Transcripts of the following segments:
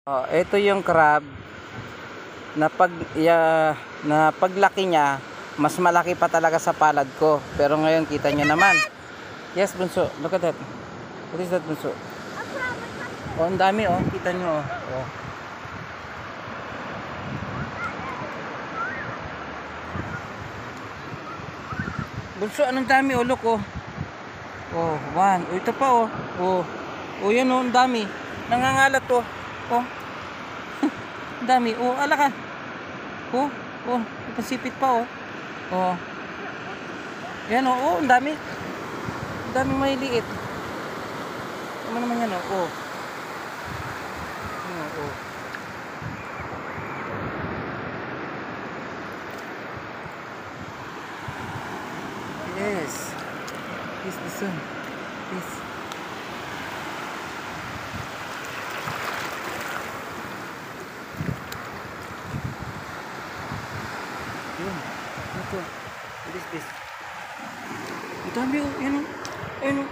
Oh, ito yung crab na na paglaki niya, mas malaki pa talaga sa palad ko. Pero ngayon kita niyo naman. Yes, bunso. Look at that. What is that, bunso? Oh, ang dami oh. Kita niyo oh. Oh. Bunso, anong dami oh, look oh. Oh, one. Oh, ito pa oh. Oh. Oh, yan oh, ang dami. Nangangalat oh. Oh. Ang dami. Oh, ala ka. Oh, oh, ipasipit pa oh. Oh. Yan oh, oh, ang dami. Ang daming maliliit. Ano naman yan oh. Oh. Oh, oh. Yes. This one. This. Yun. Ito. What is this? Ang dami oh. Yan oh. Yan oh.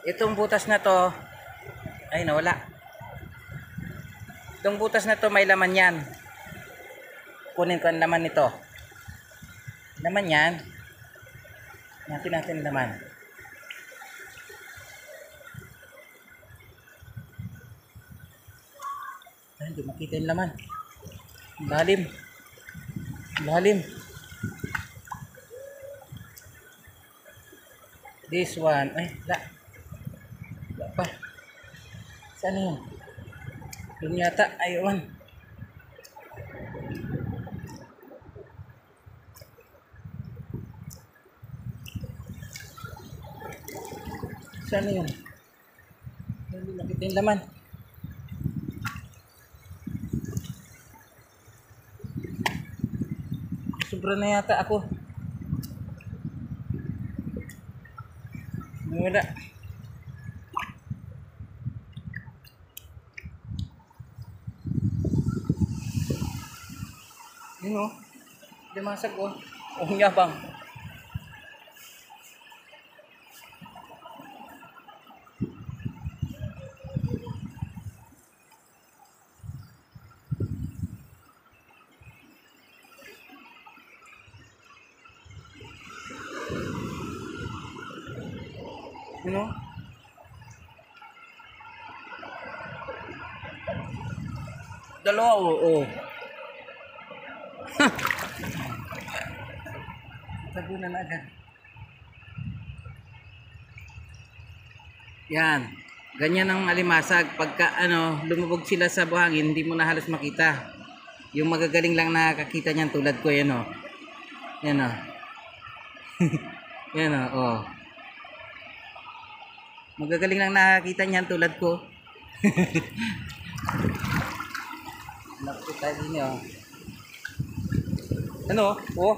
Itong butas na to. Ay, nawala. Itong butas na to may laman yan. Kunin ko ang laman nito. Laman yan. Natin natin laman. Ay, hindi makita yung laman. Lalim. Lalim. This one. Ay, la. Wala pa. Saan yun? Yun yata. Ayun. Saan yun? Hindi makita yung laman. Sobra na yata ako. Wala. Yun o. Limasag o. Ang yabang. Yun o. Dalawa o. Oh. Tagunan na agad. Yan. Ganyan ang alimasag. Pagka lumubog sila sa buhangin, hindi mo na halos makita. Yung magagaling lang nakakita niyan tulad ko. Yan o. Yan o. Yan o. Oh. Magagaling lang nakakita niyan tulad ko. Nakita din niyo. Ano? Oh.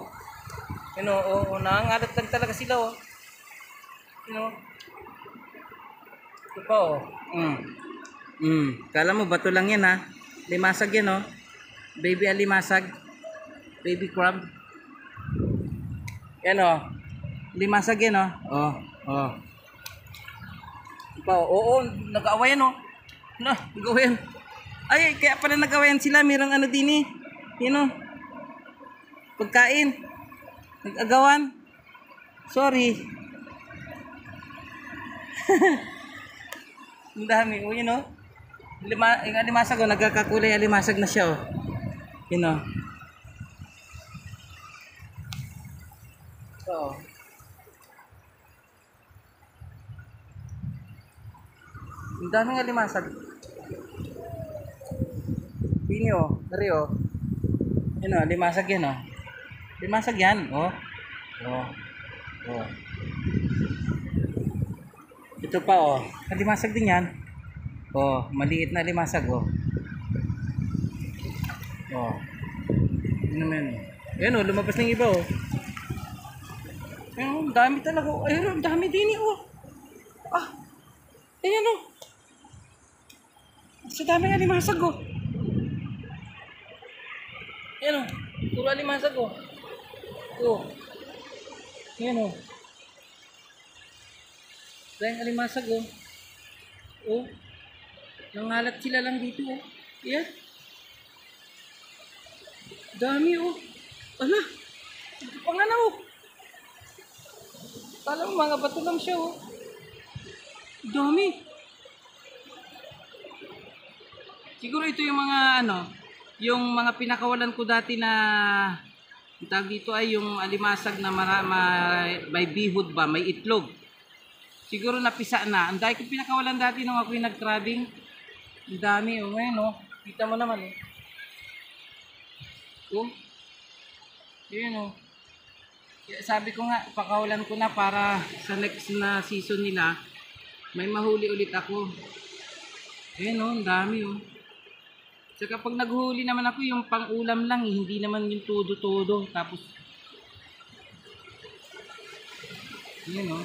Ano? Oh, nangangalat lang talaga sila oh. Ano? Ito pa oh. Kala mo bato lang yan ha. Limasag yan oh. Baby alimasag. Baby crab. Yan oh. Limasag yan oh. Oh. Oh. Ito pa oh. Oo, nag-aawayan oh. Nag-aawayan. Ay, kaya pala nag-aawayan sila. Mayroong ano din eh. Yan oh. Pagkain. Nag-agawan. Sorry. Ang dami. O, yun o. Yung alimasag o. Nagkakakulay alimasag na siya o. Yun o. So. Ang daming alimasag. Pini o. Dari o. Yun o. Alimasag yan o. Limasag yan, oh. Oh. Oh. Ito pa, oh. Limasag din yan. Oh, maliit na limasag, oh. Oh. Ano naman? Ayan, oh, lumabas ng iba, oh. Ayan, oh, dami talaga, oh. Ayan, oh, dami din, oh. Ah. Ayan, oh. Sa dami nga limasag, oh. Ayan, oh. Puro limasag, oh. Oh. Yan oh. Dahil alimasag oh. Oh, nangalat sila lang dito oh. Yan. Dami oh. Ala, ito pa nga na oh. Kala mo mga bato lang siya oh. Dami. Siguro ito yung mga ano, yung mga pinakawalan ko dati na ang tawag dito ay yung alimasag na may bihod ba, may itlog. Siguro napisa na. Ang dami ko pinakawalan dati nung ako yung nag-crabbing. Ang dami oh, ngayon oh. Kita mo naman oh. Oh. Yun oh. Sabi ko nga, pakawalan ko na para sa next na season nila, may mahuli ulit ako. Ayun oh, ang dami oh. So kapag naghuli naman ako, yung pang-ulam lang, hindi naman yung todo-todo. Tapos, yun oh.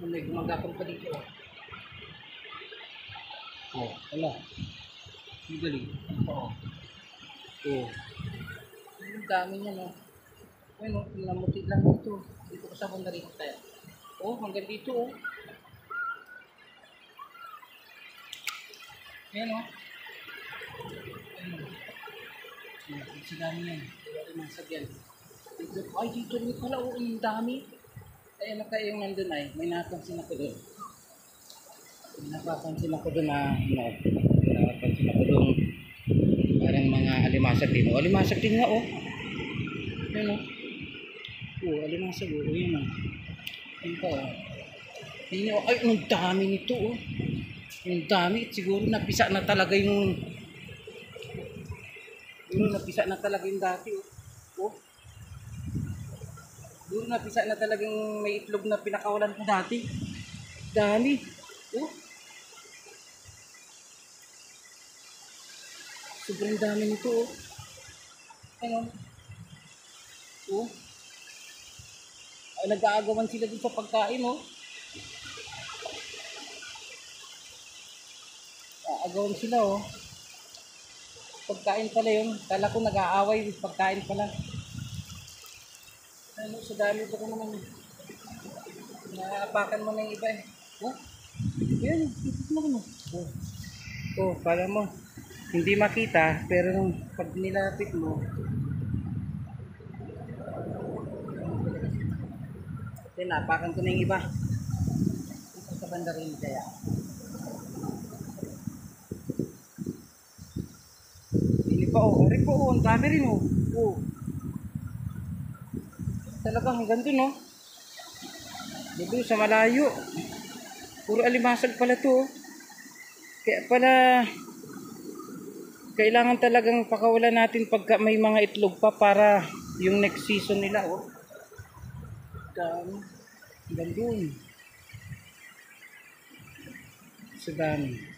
May gumagapang pa dito oh. Oh, wala. Ang galing. Oo. Oh. Ang dami niya no. Ayun oh, namuti lang dito. Dito ko sa banda rito tayo. Oh, hanggang dito oh. Ayan o. Ayan o. Sa dami yan. Wala masag yan. Ay, dito rin pala o. Ang dami. Ayan na kayo yung nandun ay. May napansin ako doon. May napapansin ako doon na napapansin ako doon. Parang mga alimasag din. O, alimasag din nga o. Ayan o. O, alimasag o. Ayan o. Ayan pa o. Ayan o. Ay, ang dami nito o. Yung dami, siguro napisa na talaga yung napisa na talaga yung dati oh. Siguro napisa na talaga yung may itlog na pinakawalan ko dati. Dami. Oh. Sobrang dami nito oh. Ayun. Oh. Ay, nag-aagawan sila dun sa pagkain oh. Agawan sila oh. Pagkain pala yun. Kala ko nag-aaway. Pagkain pala. Ano, sa dami pa ko naman. Naapakan mo na yung iba eh. Oh. Yan. Ipit mo ko. Oh. Oh, kala mo. Hindi makita. Pero nung pag nilapit mo. Then naapakan ko na yung iba. Ito sa banda rin kaya. Oh, rin po, ang dami rin oh. Oh. Talagang hanggang dun oh. Dito sa malayo. Puro alimasag pala to oh. Kaya pala kailangan talagang pakawalan natin pagka may mga itlog pa para yung next season nila oh. Dami. Hanggang dun. Sa dami.